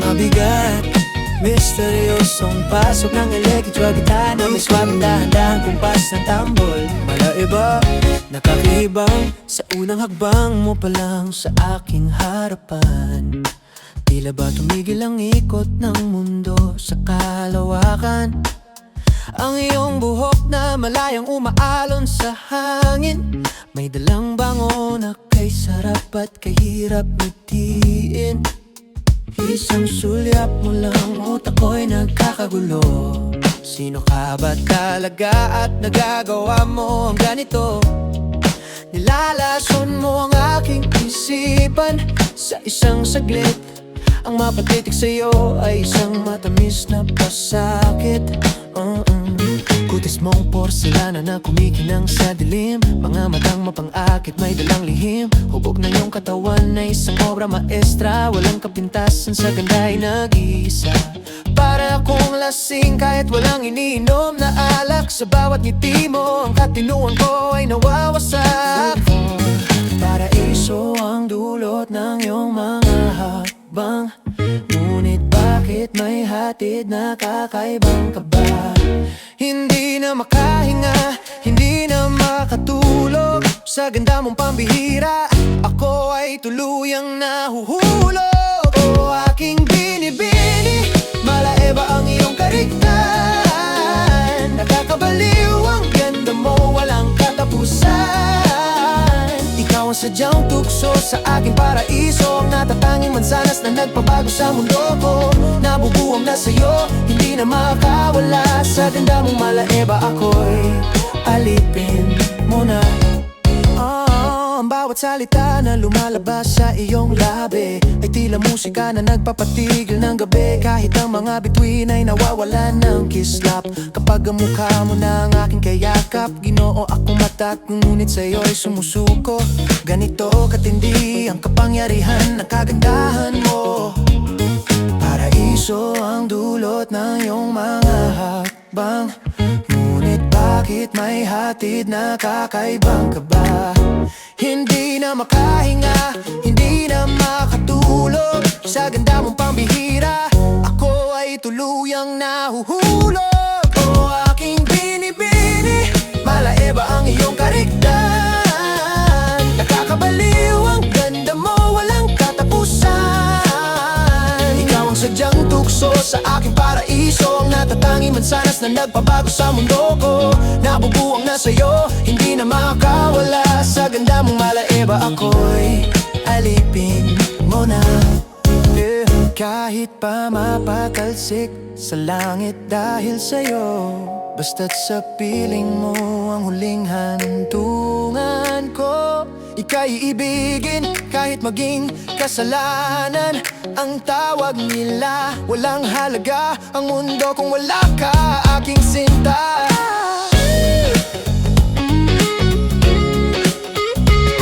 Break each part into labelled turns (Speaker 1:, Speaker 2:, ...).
Speaker 1: Mabigat, misteryosong pasok ng electric gitana. May swabing dahan-dahang kumpas ng tambol. Malaiba, nakakibang sa unang hagbang mo pa lang sa aking harapan. Tila ba tumigil ang ikot ng mundo sa kalawakan? Ang iyong buhok na malayang umaalon sa hangin, may dalang bango na kay sarap at kahirap ngitian. Isang sulyap mo lang, utak ko'y nagkakagulo. Sino ka ba't talaga at nagagawa mo ang ganito? Nilalason mo ang aking isipan sa isang saglit. Ang mapatitik sa'yo ay isang matamis na pasakit. Kutis mong porselana na kumikinang sa dilim. Mga matang mapang-akit, may dalang lihim. Hubog na iyong katawan na isang obra maestra. Walang kapintasan, sa ganda ay nag-iisa. Para akong lasing kahit walang iniinom na alak. Sa bawat ngiti mo, ang katinuan ko ay nawawasak. Paraiso ang dulot ng iyong mga hakbang. Ngunit bakit may hatid na kakaibang kaba? Hindi na makahinga, hindi na makatulog. Sa ganda mong pambihira, ako ay tuluyang nahuhulog. O aking binibini, malaeba ang iyong karigtan. Nakakabaliw ang ganda mo, walang katapusan. Ikaw ang sadyang tukso sa aking paraiso, ang natatanging mansanas na nagpabago sa mundo ko. Nabubuwang na sa'yo, hindi na makawala. Sa ganda mong malaeba, ako'y alipin mo na. Ang bawat salita na lumalabas sa iyong labi ay tila musika na nagpapatigil ng gabi. Kahit ang mga bituin ay nawawalan ng kislap kapag ang mukha mo na ang aking kayakap. Ginoo akong mata, ngunit sa'yo'y sumusuko. Ganito katindi ang kapangyarihan ng kagandahan mo. Paraiso ang dulot ng iyong mga hakbang. Ngunit bakit may hatid na kakaibang kaba? Hindi na makahinga, hindi na makatulog. Sa ganda mong pambihira, ako ay tuluyang nahuhulog. O aking binibini, malaeba ang iyong karigtan. Nakakabaliw ang ganda mo, walang katapusan. Ikaw ang sadyang tukso sa aking paraiso, ang natatanging mansanas na nagpabago sa mundo ko. Nabubuwang na sa'yo, hindi na makawala. Sa ganda mong malaeba, ako'y alipin mo na. Kahit pa mapatalsik sa langit dahil sa'yo, basta't sa piling mo ang huling hantungan ko. Ika'y ibigin kahit maging kasalanan. Ang tawag nila walang halaga ang mundo kung wala ka, aking sinta.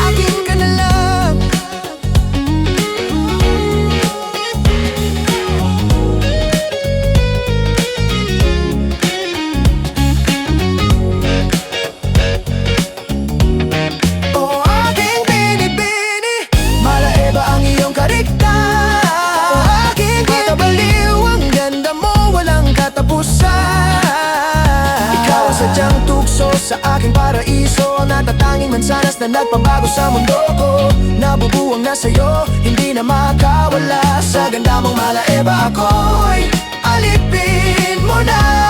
Speaker 1: Akin ka na lang. O aking binibini, malaeba ang iyong karigtan. Aking katabaliw ang ganda mo, walang katapusan. Ikaw ang sadyang tukso sa aking paraiso, natatanging mansanas na nagpabago sa mundo ko. Nabubuwang na sa'yo, hindi na makawala. Sa ganda mong malaeba, ako'y alipin mo na.